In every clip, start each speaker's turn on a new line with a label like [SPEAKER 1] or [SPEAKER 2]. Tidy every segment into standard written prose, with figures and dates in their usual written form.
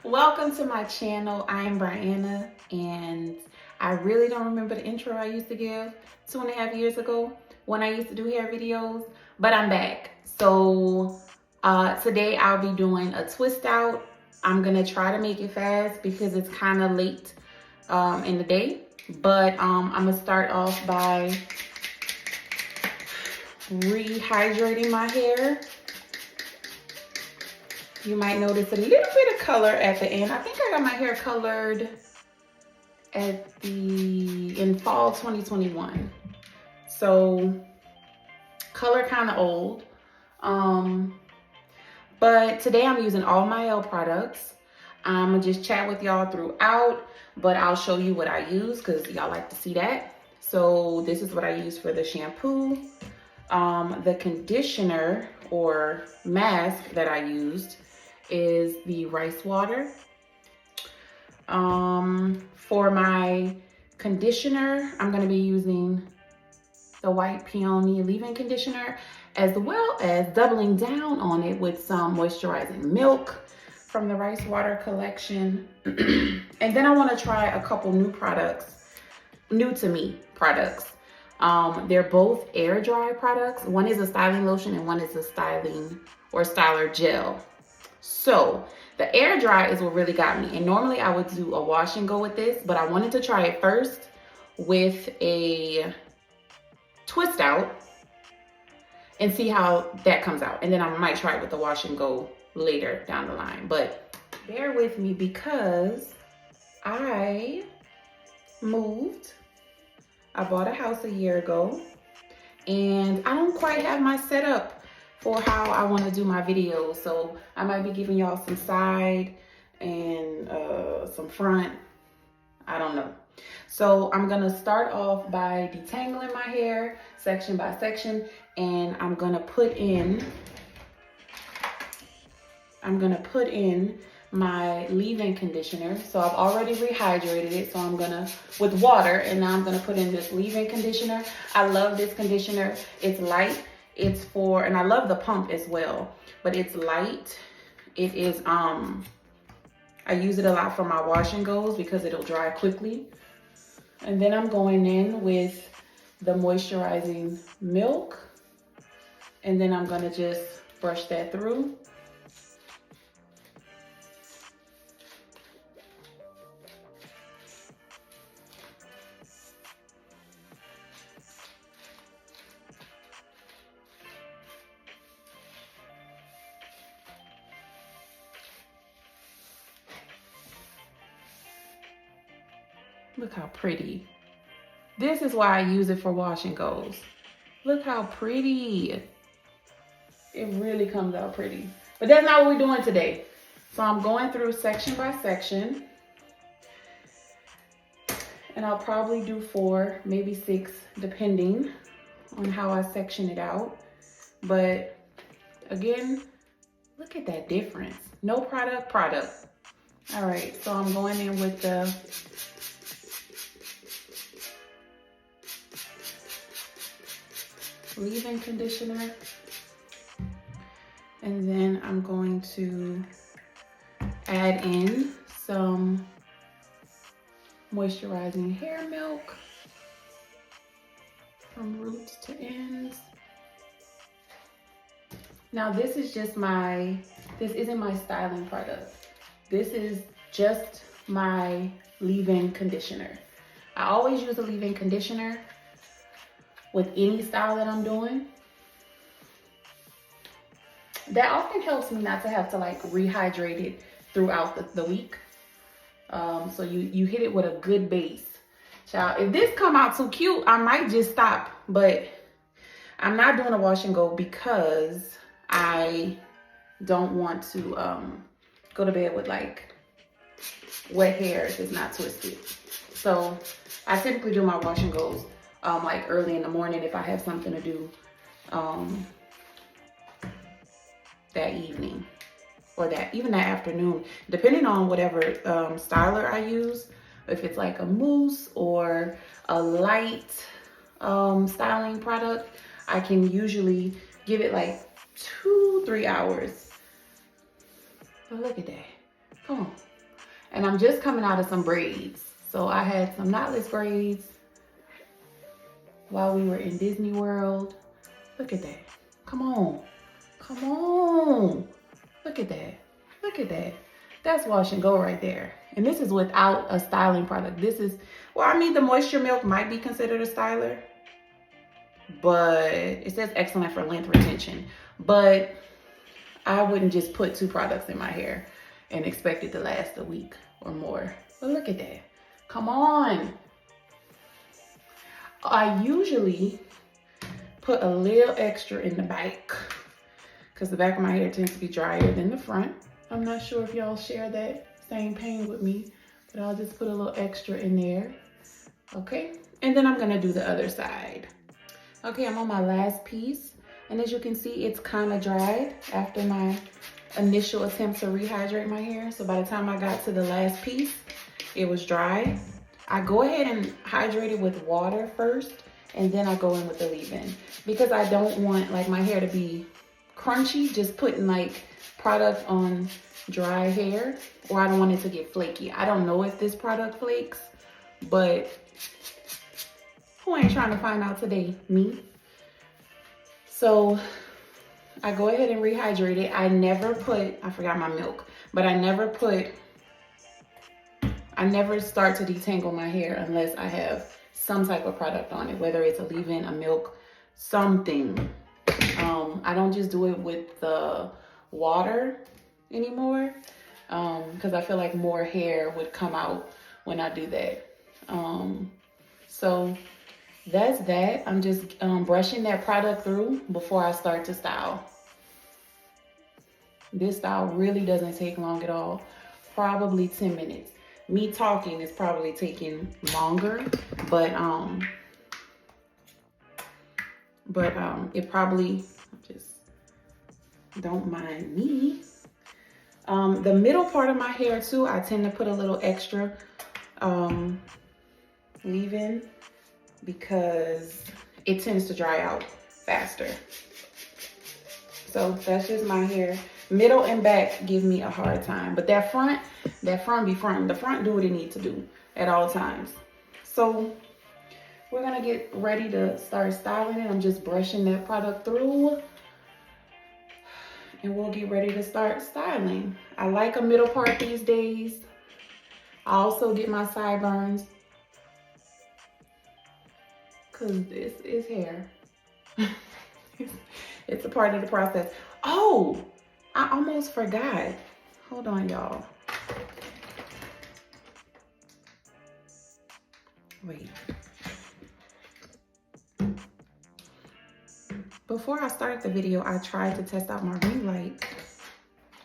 [SPEAKER 1] Welcome to my channel. I'm Brianna, and I really don't remember the intro I used to give 2.5 years ago when I used to do hair videos, but I'm back. So today I'll be doing a twist out. I'm gonna try to make it fast because it's kind of late in the day, but I'm gonna start off by rehydrating my hair. You might notice a little bit of color at the end. I think I got my hair colored in fall 2021. So color kind of old. But today I'm using all Mielle products. I'm gonna just chat with y'all throughout, but I'll show you what I use because y'all like to see that. So this is what I use for the shampoo. The conditioner or mask that I used is the rice water. For my conditioner, I'm going to be using the white peony leave-in conditioner, as well as doubling down on it with some moisturizing milk from the rice water collection. And then I want to try a couple new products, new to me products. They're both air dry products. One is a styling lotion and one is a styling or styler gel. So the air dry is what really got me. And normally I would do a wash and go with this, but I wanted to try it first with a twist out and see how that comes out. And then I might try it with the wash and go later down the line. But bear with me because I moved. I bought a house a year ago and I don't quite have my setup for how I want to do my videos. So I might be giving y'all some side and some front. I don't know. So I'm going to start off by detangling my hair section by section, and I'm going to put in my leave-in conditioner. So I've already rehydrated it, so I'm gonna with water, and now I'm gonna put in this leave-in conditioner. I love this conditioner. It's light. It's for, and I love the pump as well, but it's light. It is I use it a lot for my wash and goes because it'll dry quickly. And then I'm going in with the moisturizing milk, and then I'm gonna just brush that through. Look how pretty. This is why I use it for wash and goes. Look how pretty. It really comes out pretty. But that's not what we're doing today. So I'm going through section by section. And I'll probably do 4, maybe 6, depending on how I section it out. But again, look at that difference. No product. All right, so I'm going in with the leave-in conditioner, and then I'm going to add in some moisturizing hair milk from roots to ends. Now this is just this isn't my styling product. This is just my leave-in conditioner. I always use a leave-in conditioner with any style that I'm doing. That often helps me not to have to like rehydrate it throughout the week. So you hit it with a good base. Child, if this come out too cute, I might just stop, but I'm not doing a wash and go because I don't want to go to bed with like wet hair if it's not twisted. So I typically do my wash and goes like early in the morning if I have something to do that evening or even that afternoon, depending on whatever styler I use. If it's like a mousse or a light styling product, I can usually give it like 2-3 hours. But look at that. Come on. And I'm just coming out of some braids. So I had some knotless braids while we were in Disney World. Look at that. Come on. Come on. Look at that. Look at that. That's wash and go right there. And this is without a styling product. This is, well, I mean, the Moisture Milk might be considered a styler, but it says excellent for length retention. But I wouldn't just put 2 products in my hair and expect it to last a week or more. But look at that. Come on. I usually put a little extra in the back because the back of my hair tends to be drier than the front. I'm not sure if y'all share that same pain with me, but I'll just put a little extra in there. Okay, and then I'm gonna do the other side. Okay, I'm on my last piece, and as you can see, it's kind of dried after my initial attempt to rehydrate my hair. So by the time I got to the last piece, it was dry. I go ahead and hydrate it with water first, and then I go in with the leave-in because I don't want like my hair to be crunchy, just putting like product on dry hair, or I don't want it to get flaky. I don't know if this product flakes, but who ain't trying to find out today? Me. So I go ahead and rehydrate it. I never put, I forgot my milk, but I never start to detangle my hair unless I have some type of product on it, whether it's a leave-in, a milk, something. I don't just do it with the water anymore because I feel like more hair would come out when I do that. So that's that. I'm just brushing that product through before I start to style. This style really doesn't take long at all, probably 10 minutes. Me talking is probably taking longer, but it probably, just don't mind me. The middle part of my hair too, I tend to put a little extra leave-in because it tends to dry out faster. So that's just my hair. Middle and back give me a hard time, but that front be front. The front do what it needs to do at all times. So we're gonna get ready to start styling it. I'm just brushing that product through and we'll get ready to start styling. I like a middle part these days. I also get my sideburns because this is hair. It's a part of the process. Oh, I almost forgot. Hold on, y'all. Wait. Before I start the video, I tried to test out my ring light.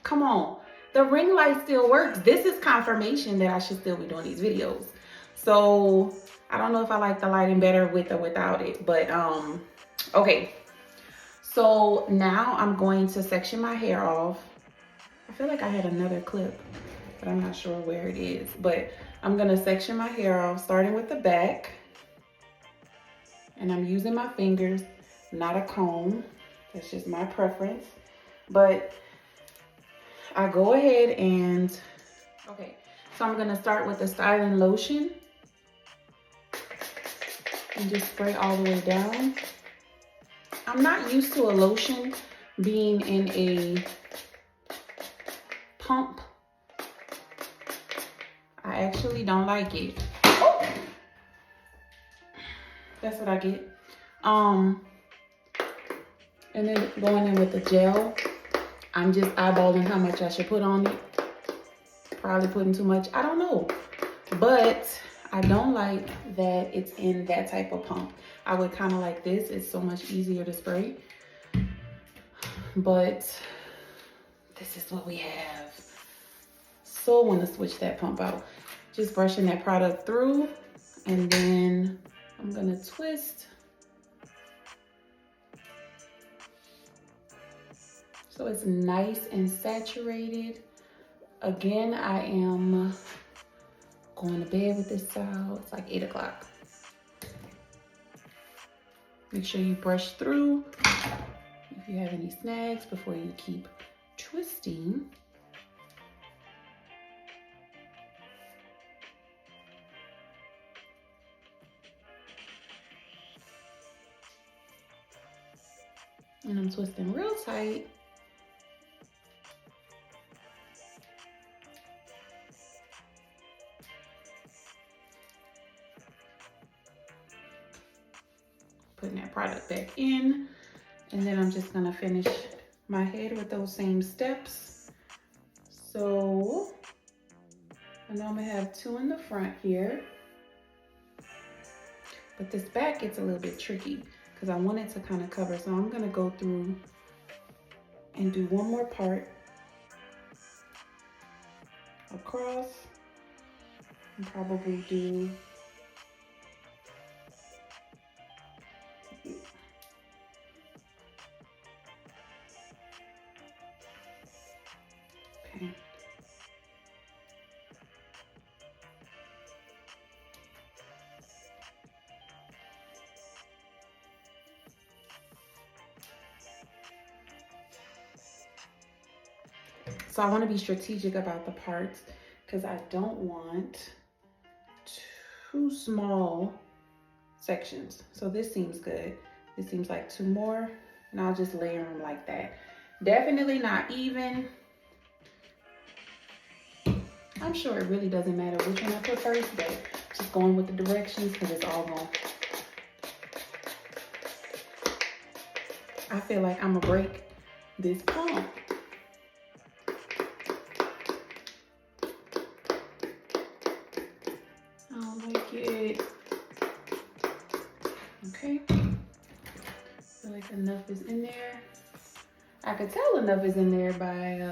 [SPEAKER 1] Come on, the ring light still works. This is confirmation that I should still be doing these videos. So I don't know if I like the lighting better with or without it, but okay. So now I'm going to section my hair off. I feel like I had another clip, but I'm not sure where it is. But I'm gonna section my hair off, starting with the back. And I'm using my fingers, not a comb. That's just my preference. But I go ahead and, okay. So I'm gonna start with the styling lotion. And just spray all the way down. I'm not used to a lotion being in a pump. I actually don't like it. Oh! That's what I get. And then going in with the gel, I'm just eyeballing how much I should put on it. Probably putting too much, I don't know. But I don't like that it's in that type of pump. I would kind of like this. It's so much easier to spray. But this is what we have. So want to switch that pump out. Just brushing that product through. And then I'm going to twist. So it's nice and saturated. Again, I am going to bed with this style. It's like 8 o'clock. Make sure you brush through if you have any snags before you keep twisting. And I'm twisting real tight. Putting that product back in. And then I'm just gonna finish my head with those same steps. So I know I'm gonna have 2 in the front here. But this back gets a little bit tricky because I want it to kind of cover. So I'm gonna go through and do one more part across and probably do okay. So I want to be strategic about the parts because I don't want too small sections. So this seems good. This seems like 2 more, and I'll just layer them like that. Definitely not even. I'm sure it really doesn't matter which one I put first, but just going with the directions because it's all going. I feel like I'm gonna break this palm. I don't like it. Okay. I feel like enough is in there. I could tell enough is in there by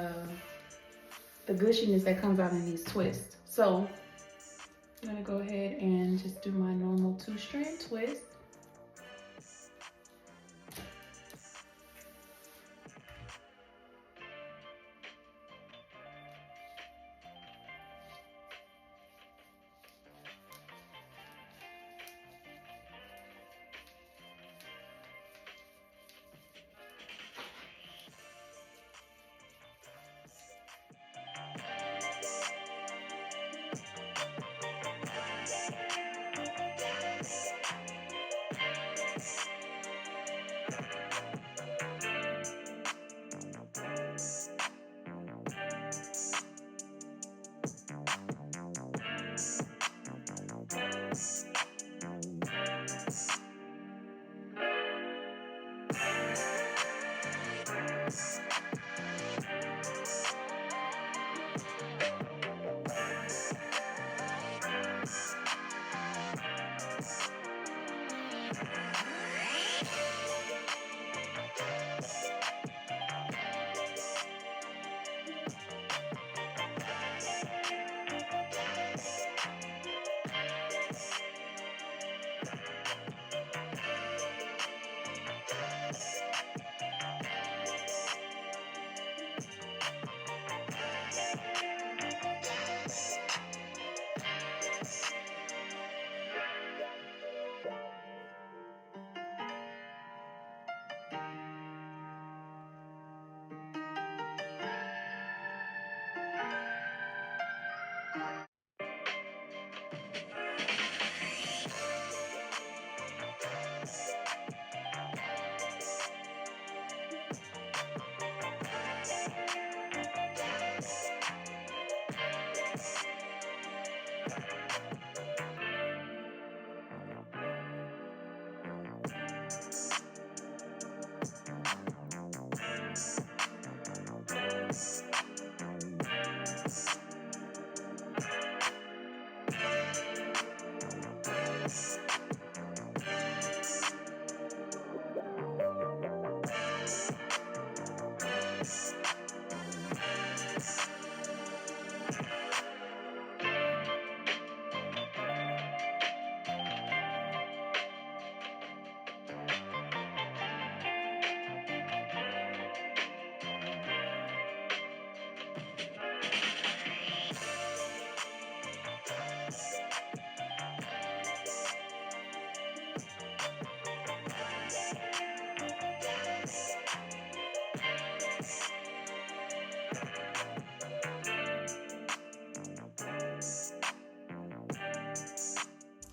[SPEAKER 1] the gushiness that comes out in these twists. So I'm gonna go ahead and just do my normal 2-strand twist.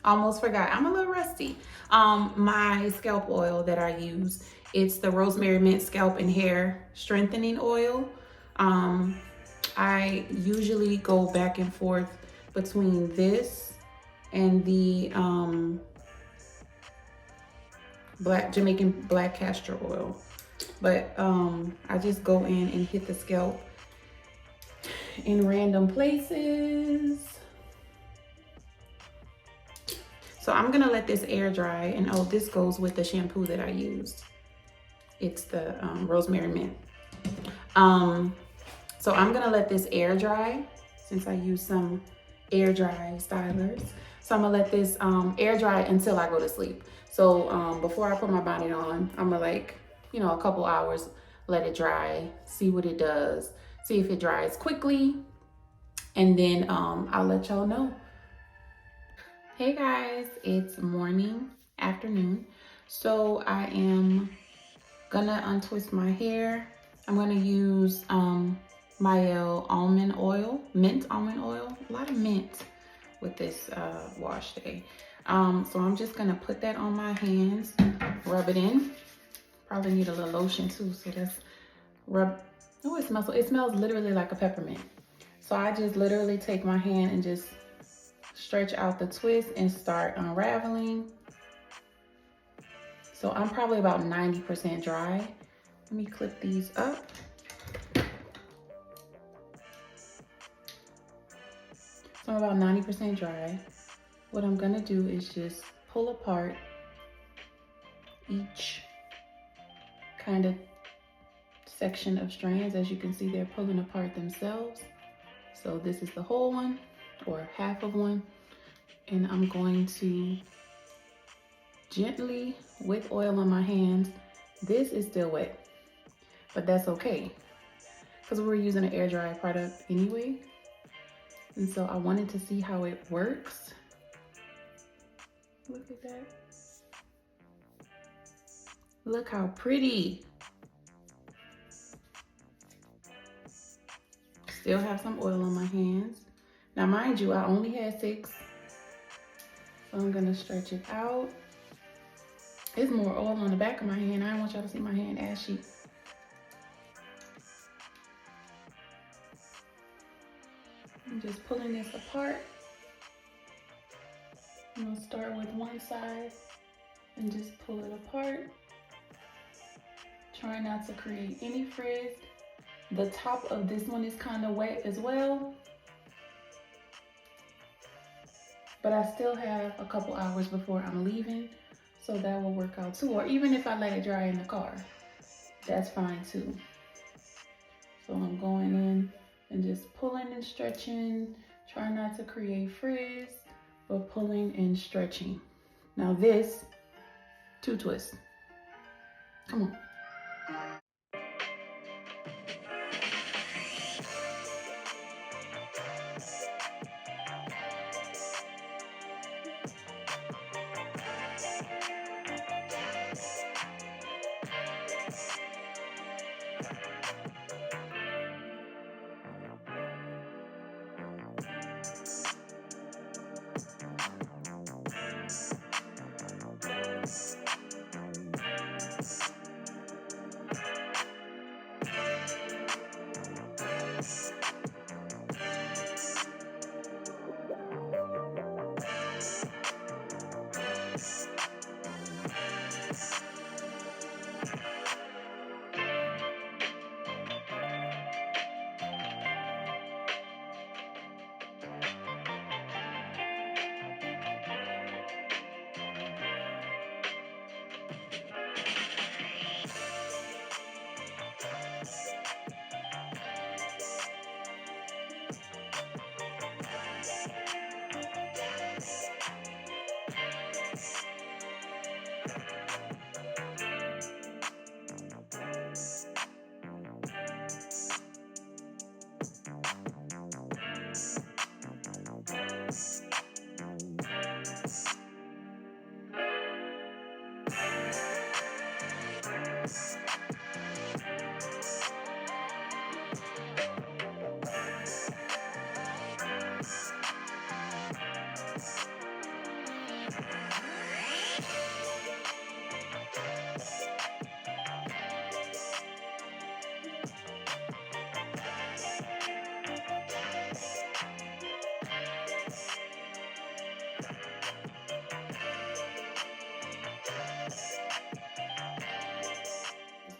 [SPEAKER 1] Almost forgot, I'm a little rusty. My scalp oil that I use It's the Rosemary Mint Scalp and Hair Strengthening Oil. I usually go back and forth between this and the Jamaican black castor oil. But I just go in and hit the scalp in random places. So I'm gonna let this air dry, and oh, this goes with the shampoo that I used. It's the Rosemary Mint. So I'm gonna let this air dry since I used some air dry stylers. So I'm gonna let this air dry until I go to sleep. So before I put my bonnet on, I'm gonna a couple hours, let it dry, see what it does, see if it dries quickly, and then I'll let y'all know. Hey guys, it's morning, afternoon. So I am gonna untwist my hair. I'm gonna use Mielle almond oil, mint almond oil, a lot of mint with this wash day. So I'm just gonna put that on my hands, rub it in. Probably need a little lotion too, so that's rub. Oh, it smells literally like a peppermint. So I just literally take my hand and just stretch out the twist and start unraveling. So I'm probably about 90% dry. Let me clip these up. So I'm about 90% dry. What I'm gonna do is just pull apart each kind of section of strands. As you can see, they're pulling apart themselves. So this is the whole one or half of one. And I'm going to gently, with oil on my hands, this is still wet, but that's okay because we're using an air dry product anyway. And so I wanted to see how it works. Look at that. Look how pretty. Still have some oil on my hands. Now, mind you, I only had 6. So I'm gonna stretch it out. There's more oil on the back of my hand. I don't want y'all to see my hand ashy. I'm just pulling this apart. I'm gonna start with one side and just pull it apart. Try not to create any frizz. The top of this one is kind of wet as well, but I still have a couple hours before I'm leaving, so that will work out too. Or even if I let it dry in the car, that's fine too. So I'm going in and just pulling and stretching. Try not to create frizz, but pulling and stretching. Now this, 2 twists. Come on.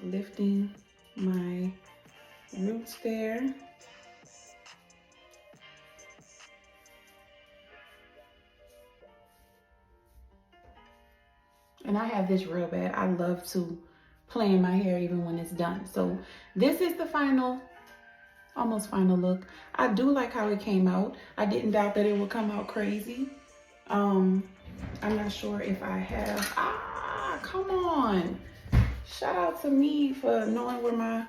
[SPEAKER 1] lifting my roots there. And I have this real bad. I love to play in my hair even when it's done. So this is the final, almost final look. I do like how it came out. I didn't doubt that it would come out crazy. I'm not sure if I have, come on. Shout out to me for knowing where my,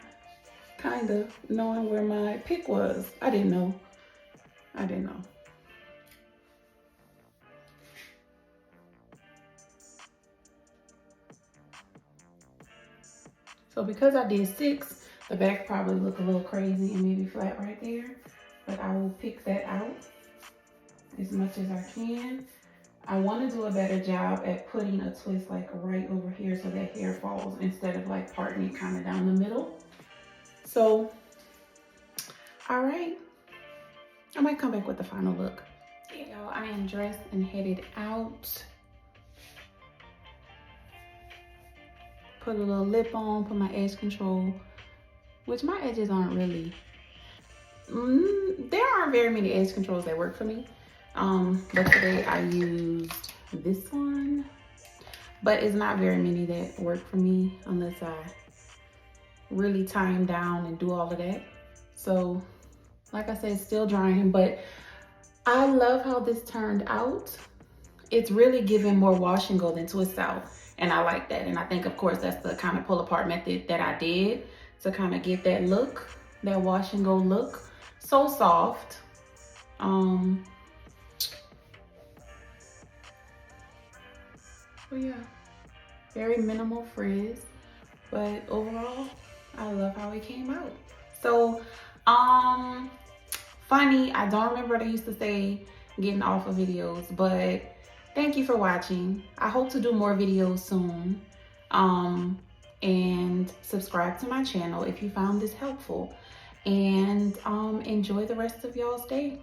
[SPEAKER 1] knowing where my pick was. I didn't know. So because I did 6, the back probably look a little crazy and maybe flat right there, but I will pick that out as much as I can. I want to do a better job at putting a twist like right over here so that hair falls instead of like parting it kind of down the middle. So, all right, I might come back with the final look. Yeah, y'all, I am dressed and headed out. Put a little lip on, put my edge control, which my edges aren't really, there aren't very many edge controls that work for me. But today I used this one, but it's not very many that work for me unless I really tie them down and do all of that. So like I said, it's still drying, but I love how this turned out. It's really giving more wash and go than twist out. And I like that. And I think, of course, that's the kind of pull apart method that I did to kind of get that look, that wash and go look. So soft. But yeah, very minimal frizz. But overall, I love how it came out. So, funny, I don't remember what I used to say getting off of videos, but thank you for watching. I hope to do more videos soon. And subscribe to my channel if you found this helpful. And enjoy the rest of y'all's day.